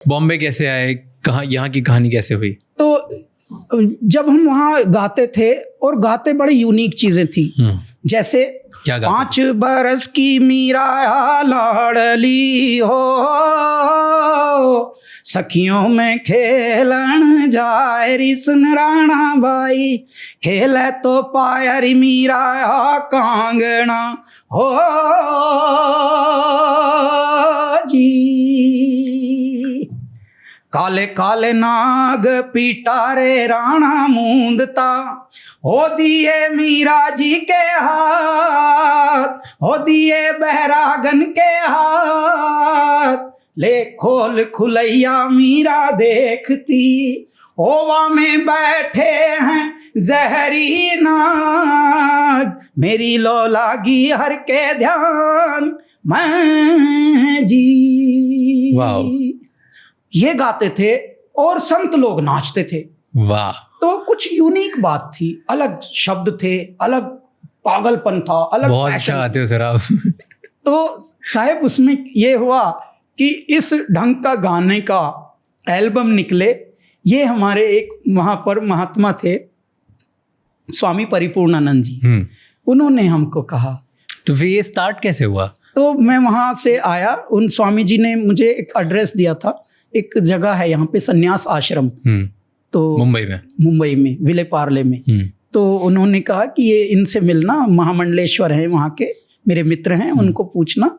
बॉम्बे कैसे आए, कहाँ, यहाँ की कहानी कैसे हुई? तो जब हम वहाँ गाते थे और गाते बड़ी यूनिक चीजें थी, जैसे क्या गाते? 5 बरस की मीरा लाडली हो, सखियों में खेलन जाए रिसन राणा बाई, खेले तो पायरी मीरा कांगना हो जी। काले काले नाग पिटारे राणा मूंदता, हो दिए मीरा जी के हाथ, हो दिए बहरागन के हाथ, ले खोल खुलैया मीरा देखती, ओवा में बैठे हैं जहरी नाग, मेरी लो लागी हर के ध्यान मैं जी। वाह, ये गाते थे और संत लोग नाचते थे। वाह। तो कुछ यूनिक बात थी, अलग शब्द थे, अलग पागलपन था, अलग बहुत अच्छा गाते हो सर आप। तो साहब उसमें ये हुआ कि इस ढंग का गाने का एल्बम निकले। ये हमारे एक वहाँ पर महात्मा थे स्वामी परिपूर्णानंद जी, उन्होंने हमको कहा। तो फिर ये स्टार्ट कैसे हुआ? तो मैं वहाँ से आया, उन स्वामी जी ने मुझे एक एड्रेस दिया था, एक जगह है यहाँ पे संन्यास आश्रम, तो मुंबई में विले पार्ले में। तो उन्होंने कहा कि ये इनसे मिलना, महामंडलेश्वर हैं वहाँ के, मेरे मित्र हैं, उनको पूछना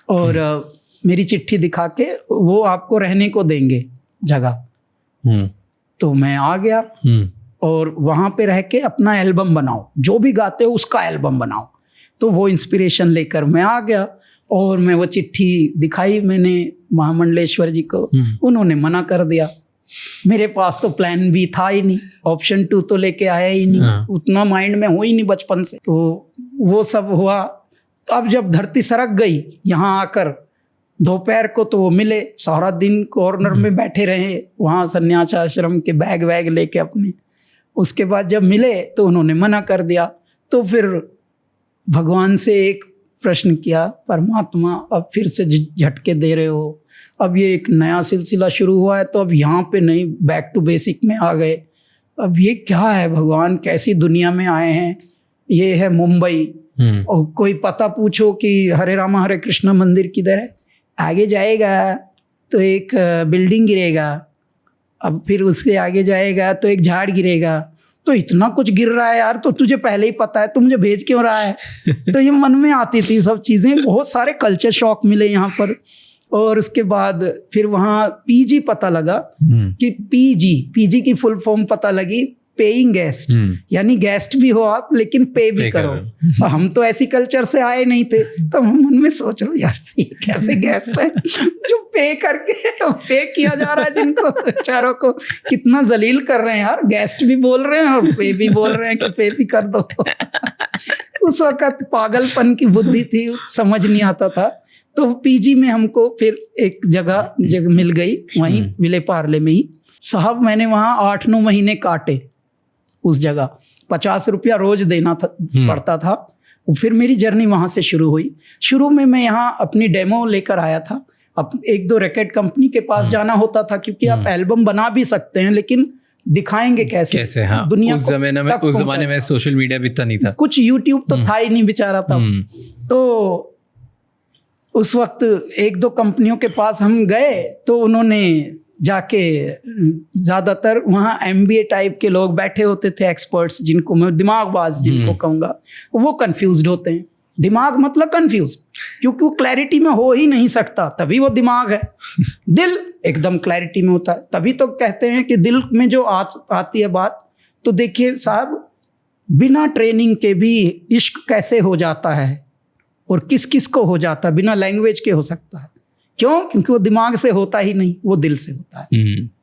और मेरी चिट्ठी दिखा के वो आपको रहने को देंगे जगह। तो मैं आ गया और वहाँ पे रह के अपना एल्बम बनाओ, जो भी गाते हो उसका एल्बम बनाओ। तो वो इंस्पिरेशन लेकर मैं आ गया और मैं वो चिट्ठी दिखाई मैंने महामंडलेश्वर जी को, उन्होंने मना कर दिया। मेरे पास तो प्लान भी था ही नहीं, ऑप्शन 2 तो लेके आया ही नहीं, उतना माइंड में हो ही नहीं बचपन से। तो वो सब हुआ। अब जब धरती सरक गई यहाँ आकर, दोपहर को तो वो मिले, सारा दिन कॉर्नर में बैठे रहे वहाँ संन्यास आश्रम के बैग वैग लेके अपने। उसके बाद जब मिले तो उन्होंने मना कर दिया। तो फिर भगवान से एक प्रश्न किया, परमात्मा अब फिर से झटके दे रहे हो, अब ये एक नया सिलसिला शुरू हुआ है, तो अब यहाँ पे नहीं, बैक टू बेसिक में आ गए। अब ये क्या है भगवान, कैसी दुनिया में आए हैं? ये है मुंबई, और कोई पता पूछो कि हरे रामा हरे कृष्णा मंदिर किधर है, आगे जाएगा तो एक बिल्डिंग गिरेगा, अब फिर उसके आगे जाएगा तो एक झाड़ गिरेगा, तो इतना कुछ गिर रहा है यार, तो तुझे पहले ही पता है, तू मुझे भेज क्यों रहा है? तो ये मन में आती थी सब चीज़ें। बहुत सारे कल्चर शॉक मिले यहाँ पर। और उसके बाद फिर वहाँ पीजी पता लगा कि पीजी की फुल फॉर्म पता लगी, पेइंग गेस्ट, यानी गेस्ट भी हो आप लेकिन पे भी करो। हम तो ऐसी कल्चर से आए नहीं थे, तो हम मन में सोच रहे यार ये कैसे गेस्ट है जो पे करके पे किया जा रहा है, जिनको बेचारों को कितना जलील कर रहे हैं यार, गेस्ट भी बोल रहे हैं और पे भी बोल रहे हैं कि पे भी कर दो। उस वक्त पागलपन की बुद्धि थी, समझ नहीं आता था। तो पीजी में हमको फिर एक जगह मिल गई, वहीं विले पार्ले में ही। साहब मैंने वहाँ 8-9 महीने काटे उस जगह, 50 रुपया रोज देना पड़ता था। फिर मेरी जर्नी वहाँ से शुरू हुई। शुरू में मैं यहाँ अपनी डेमो लेकर आया था, अब 1-2 रैकेट कंपनी के पास जाना होता था, क्योंकि आप एल्बम बना भी सकते हैं लेकिन दिखाएंगे कैसे? हाँ, दुनिया उस जमाने में सोशल मीडिया भी इतना नहीं था, कुछ यूट्यूब तो था ही नहीं बेचारा तब। तो उस वक्त 1-2 कंपनियों के पास हम गए, तो उन्होंने जाके, ज़्यादातर वहाँ MBA टाइप के लोग बैठे होते थे, एक्सपर्ट्स, जिनको मैं दिमागबाज जिनको कहूँगा, वो कंफ्यूज्ड होते हैं। दिमाग मतलब कंफ्यूज, क्योंकि वो क्लैरिटी में हो ही नहीं सकता, तभी वो दिमाग है। दिल एकदम क्लैरिटी में होता है, तभी तो कहते हैं कि दिल में जो आती है बात। तो देखिए साहब, बिना ट्रेनिंग के भी इश्क कैसे हो जाता है, और किस किस को हो जाता है, बिना लैंग्वेज के हो सकता है। क्यों? क्योंकि वो दिमाग से होता ही नहीं, वो दिल से होता है।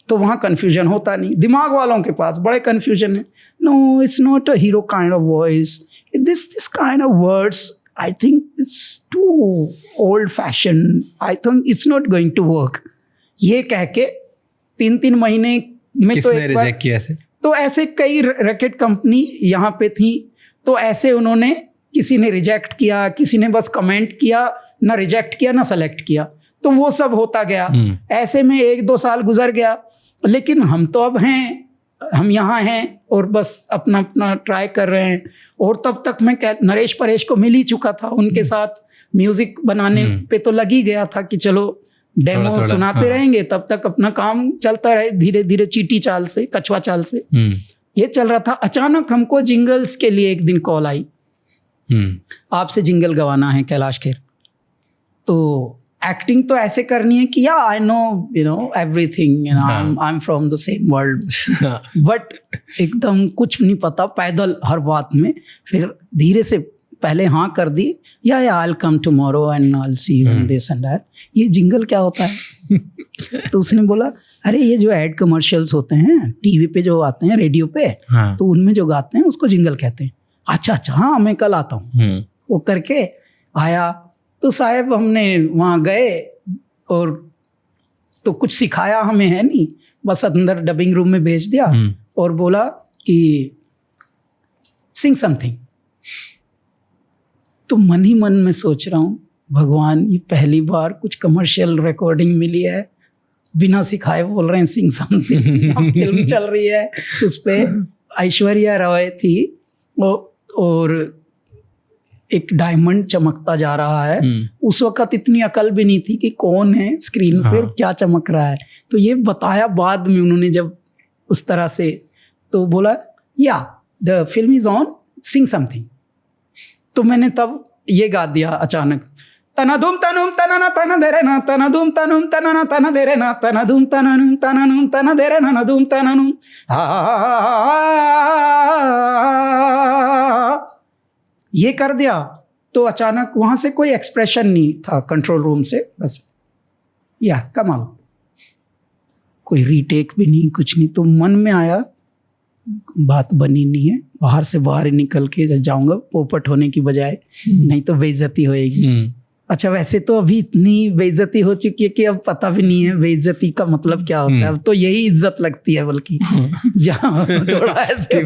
तो वहाँ कन्फ्यूजन होता नहीं। दिमाग वालों के पास बड़े कन्फ्यूजन है। No, it's not a hero kind of voice, this kind of words, I think it's too old fashion, I think it's not going to work. ये कह के 3-3 महीने में तो एक बार, तो ऐसे कई रैकेट कंपनी यहाँ पे थी, तो ऐसे उन्होंने, किसी ने रिजेक्ट किया, किसी ने बस कमेंट किया, ना रिजेक्ट किया ना सेलेक्ट किया। तो वो सब होता गया। ऐसे में 1-2 साल गुजर गया, लेकिन हम तो अब हैं, हम यहाँ हैं और बस अपना अपना ट्राई कर रहे हैं। और तब तक मैं नरेश परेश को मिल ही चुका था, उनके साथ म्यूजिक बनाने पे तो लग ही गया था कि चलो डेमो सुनाते रहेंगे, तब तक अपना काम चलता रहे धीरे धीरे, चीटी चाल से, कछुआ चाल से ये चल रहा था। अचानक हमको जिंगल्स के लिए एक दिन कॉल आई, आपसे जिंगल गवाना है कैलाश खेर। तो एक्टिंग तो ऐसे करनी है कि या I know you know everything, you know I am from the same world, but एकदम कुछ नहीं पता, पैदल हर बात में। फिर धीरे से पहले हाँ कर दी, या I will come tomorrow and I will see you in this and that. ये जिंगल क्या होता है? तो उसने बोला, अरे ये जो एड कमर्शियल्स होते हैं टीवी पे जो आते हैं, रेडियो पे, तो उनमें जो गाते हैं उसको जिंगल कहते हैं। अच्छा हाँ, मैं कल आता हूँ। वो करके आया तो साहब हमने वहाँ गए और तो कुछ सिखाया हमें है नहीं, बस अंदर डबिंग रूम में भेज दिया और बोला कि सिंग समथिंग। तो मन ही मन में सोच रहा हूँ, भगवान ये पहली बार कुछ कमर्शियल रिकॉर्डिंग मिली है, बिना सिखाए बोल रहे हैं सिंग समथिंग। फिल्म चल रही है, उस पे ऐश्वर्या राय थी और एक डायमंड चमकता जा रहा है। उस वक्त इतनी अकल भी नहीं थी कि कौन है स्क्रीन पे और क्या चमक रहा है। तो ये बताया बाद में उन्होंने जब उस तरह से, तो बोला या the film is on, Singh something. तो मैंने तब ये गा दिया अचानक, तना धूम तनुम तना तना दे रे ना, तना धूम तनुम तना तना दे रे ना, तना धूम तनुम तना दे रे ना, धूम तनुम। ये कर दिया तो अचानक वहां से कोई एक्सप्रेशन नहीं था कंट्रोल रूम से, बस या कम आउट, कोई रीटेक भी नहीं, कुछ नहीं। तो मन में आया बात बनी नहीं है, बाहर से बाहर ही निकल के जाऊंगा पोपट होने की बजाय, नहीं तो बेइज्जती होएगी। अच्छा वैसे तो अभी इतनी बेइज्जती हो चुकी है कि अब पता भी नहीं है बेइज्जती का मतलब क्या होता है। अब तो यही इज्जत लगती है, बल्कि जहाँ थोड़ा ऐसे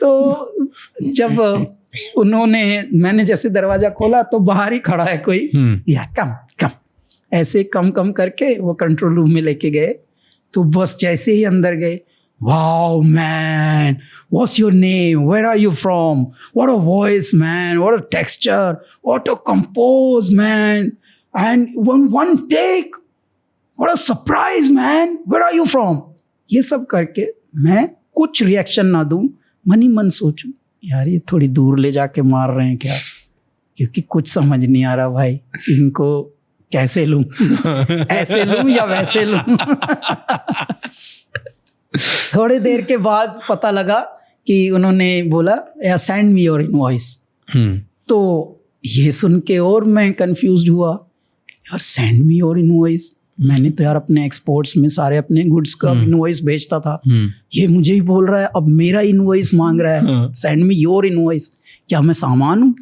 तो जब उन्होंने, मैंने जैसे दरवाजा खोला तो बाहर ही खड़ा है कोई, या कम कम, ऐसे कम कम करके वो कंट्रोल रूम में लेके गए। तो बस जैसे ही अंदर गए, wow man, what's your name, where are you from, what a voice man, what a texture, what a compose man, and one take, what a surprise man, where are you from। ये सब करके मैं कुछ reaction ना दूं, मन ही मन सोचूं यार ये थोड़ी दूर ले जाके मार रहे हैं क्या, क्योंकि कुछ समझ नहीं आ रहा भाई, इनको कैसे लूं, ऐसे लूं या वैसे लूं। थोड़ी देर के बाद पता लगा कि उन्होंने बोला या सेंड मी योर इनवॉइस। तो ये सुन के और मैं कंफ्यूज हुआ, यार सेंड मी योर इनवॉइस, मैंने तो यार अपने एक्सपोर्ट्स में सारे अपने गुड्स का इनवॉइस भेजता था, ये मुझे ही बोल रहा है अब मेरा इनवॉइस मांग रहा है, सेंड मी योर इनवॉइस, क्या मैं सामान हूँ?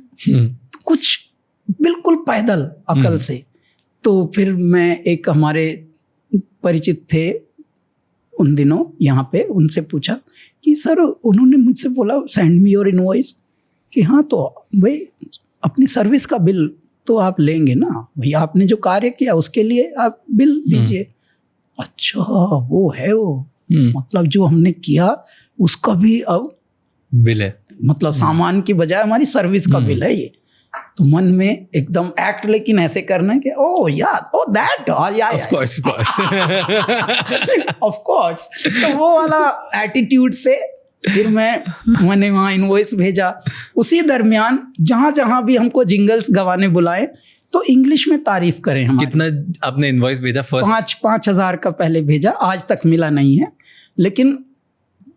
कुछ बिल्कुल पैदल अकल से। तो फिर मैं एक हमारे परिचित थे उन दिनों यहाँ पे, उनसे पूछा कि सर उन्होंने मुझसे बोला सेंड मी योर इनवॉइस, कि हाँ तो भाई अपनी सर्विस का बिल तो आप लेंगे ना, भैया आपने जो कार्य किया उसके लिए आप बिल दीजिए। अच्छा वो है वो, मतलब जो हमने किया उसका भी अब बिल है, मतलब सामान की बजाय हमारी सर्विस का बिल है ये। तो मन में एकदम एक्ट लेकिन ऐसे करना है कि ओ यार ओ दैट ऑफ कोर्स। तो वो वाला एटीट्यूड से फिर मैंने वहाँ इनवॉइस भेजा। उसी दरमियान जहाँ जहाँ भी हमको जिंगल्स गवाने बुलाए तो इंग्लिश में तारीफ करें हमारी। कितना आपने इनवॉइस भेजा फर्स्ट? 5,000 का पहले भेजा, आज तक मिला नहीं है, लेकिन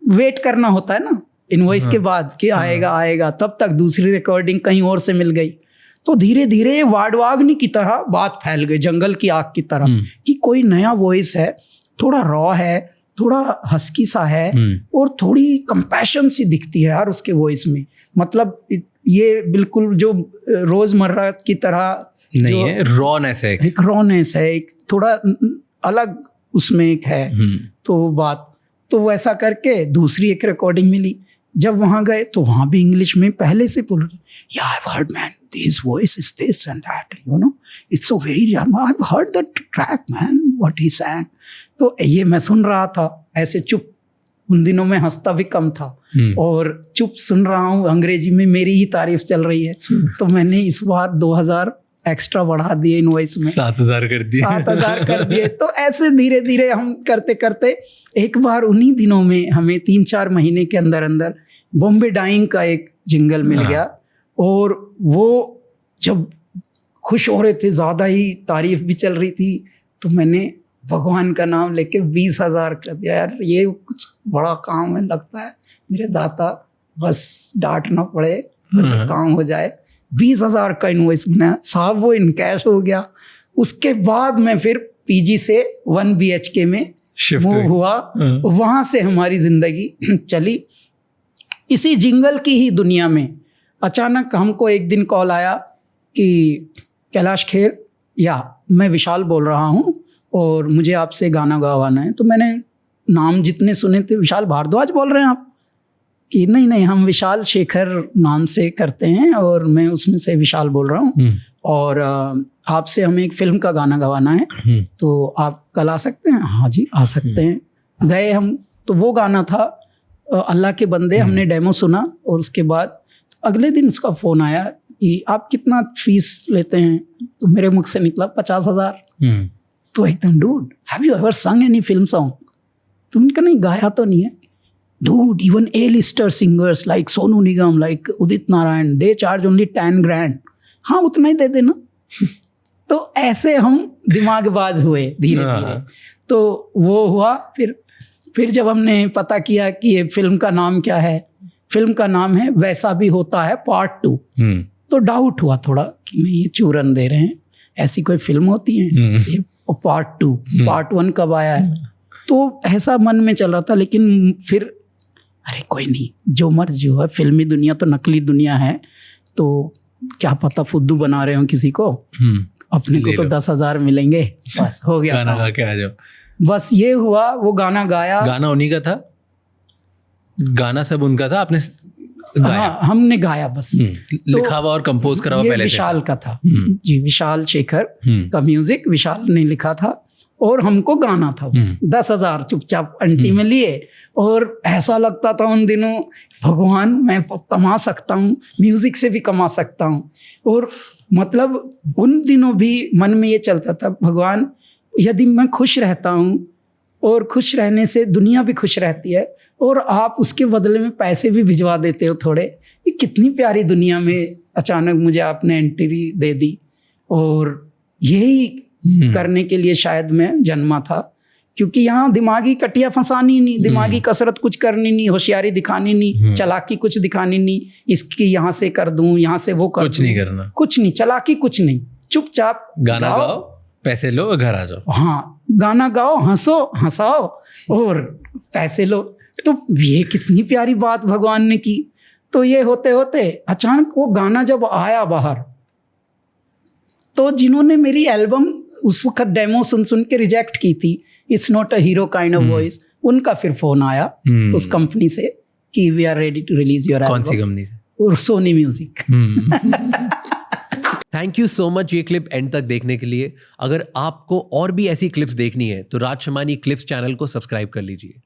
वेट करना होता है ना इनवॉइस के बाद कि आएगा, तब तक दूसरी रिकॉर्डिंग कहीं और से मिल गई। तो धीरे धीरे वाडवाग्नि की तरह बात फैल गई, जंगल की आग की तरह, कि कोई नया वॉइस है, थोड़ा रॉ है, थोड़ा हस्की सा है और थोड़ी कंपैशन सी दिखती है यार उसके वॉइस में। मतलब ये बिल्कुल जो रोजमर्रा की तरह नहीं है, रॉनेस है, एक रॉनेस है, एक थोड़ा अलग उसमें एक है। तो बात तो वैसा करके दूसरी एक रिकॉर्डिंग मिली। जब वहाँ गए तो वहाँ भी इंग्लिश में पहले से बोल रहे, या I heard man his voice is this and that, you know, it's so very real. I've heard the track, man, what he sang. तो ये मैं सुन रहा था ऐसे चुप, उन दिनों में हंसता भी कम था और चुप सुन रहा हूँ, अंग्रेजी में मेरी ही तारीफ चल रही है। तो मैंने इस बार 2000 एक्स्ट्रा बढ़ा दिए इनवॉइस में, 7000 कर दिए। 7000 कर दिए। तो ऐसे धीरे धीरे हम करते करते एक बार उन्हीं दिनों में हमें 3-4 महीने के अंदर अंदर बॉम्बे डाइंग का एक जिंगल मिल गया। और वो जब खुश हो रहे थे, ज़्यादा ही तारीफ भी चल रही थी, तो मैंने भगवान का नाम लेके 20,000 कर दिया। यार ये कुछ बड़ा काम है, लगता है मेरे दाता बस डांट ना पड़े और काम हो जाए। 20,000 का इनवॉइस बनाया साहब, वो इन कैश हो गया। उसके बाद मैं फिर पीजी से 1 BHK में मूव हुआ, वहाँ से हमारी ज़िंदगी चली। इसी जिंगल की ही दुनिया में अचानक हमको एक दिन कॉल आया कि कैलाश खेर, या मैं विशाल बोल रहा हूँ और मुझे आपसे गाना गवाना है। तो मैंने नाम जितने सुने थे, विशाल भारद्वाज बोल रहे हैं आप? कि नहीं, हम विशाल शेखर नाम से करते हैं और मैं उसमें से विशाल बोल रहा हूँ, और आपसे हमें एक फिल्म का गाना गवाना है, तो आप कल आ सकते हैं? हाँ जी आ सकते हैं। गए हम, तो वो गाना था अल्लाह के बंदे। हमने डेमो सुना और उसके बाद अगले दिन उसका फ़ोन आया कि आप कितना फीस लेते हैं? तो मेरे मुख से निकला 50,000। तो एकदम, डूड हैव यू एवर संग एनी फिल्म सॉन्ग? तो उनका नहीं, गाया तो नहीं है। Dude, even A-lister singers like Sonu Nigam, like Udit Narayan, they charge only 10 grand। हाँ उतना ही दे देना। तो ऐसे हम दिमागबाज हुए धीरे धीरे। तो वो हुआ। फिर जब हमने पता किया कि ये फिल्म का नाम क्या है, फिल्म का नाम है वैसा भी होता है पार्ट 2। तो डाउट हुआ थोड़ा कि नहीं ये चूरन दे रहे हैं, ऐसी कोई फिल्म होती है ये पार्ट 2, पार्ट 1 कब आया है? तो ऐसा मन में चल रहा था। लेकिन फिर अरे कोई नहीं, जो मर्जी हो, फिल्मी दुनिया तो नकली दुनिया है, तो क्या पता फुद्दू बना रहे हो किसी को, अपने को तो 10,000 मिलेंगे, बस हो गया, गाना गा के आ जाओ। बस ये हुआ। वो गाना गाया। गाना उन्हीं का था? गाना सब उनका था, आपने गाया? हाँ हमने गाया बस। लिखा हुआ और कंपोज करा हुआ पहले विशाल का था जी, विशाल शेखर का म्यूजिक विशाल ने लिखा था और हमको गाना था। बस 10,000 चुपचाप अंटी में लिए। और ऐसा लगता था उन दिनों, भगवान मैं कमा सकता हूँ, म्यूजिक से भी कमा सकता हूँ। और मतलब उन दिनों भी मन में ये चलता था, भगवान यदि मैं खुश रहता हूँ और खुश रहने से दुनिया भी खुश रहती है, और आप उसके बदले में पैसे भी भिजवा देते हो थोड़े, ये कितनी प्यारी दुनिया में अचानक मुझे आपने एंट्री दे दी। और यही करने के लिए शायद मैं जन्मा था, क्योंकि यहाँ दिमागी कटिया फंसानी नहीं, दिमागी कसरत कुछ करनी नहीं, होशियारी दिखानी नहीं, चालाकी कुछ दिखानी नहीं, इसकी यहाँ से कर दूं, यहाँ से वो कर दूं, कुछ नहीं करना, कुछ नहीं, चालाकी कुछ नहीं, चुपचाप गाना गाओ, पैसे लो, घर आ जाओ। हाँ गाना गाओ, हंसो, हंसाओ और पैसे लो। तो ये कितनी प्यारी बात भगवान ने की। तो ये होते होते अचानक वो गाना जब आया बाहर, तो जिन्होंने मेरी एल्बम उस वक्त डेमो सुन सुन के रिजेक्ट की थी, it's not a hero kind of voice, उनका फिर फोन आया उस कंपनी से कि we are ready to release your album. कौन सी कंपनी से? और Sony music. Thank you so much ये क्लिप एंड तक देखने के लिए। अगर आपको और भी ऐसी क्लिप्स देखनी है तो राज शमानी क्लिप्स चैनल को सब्सक्राइब कर लीजिए।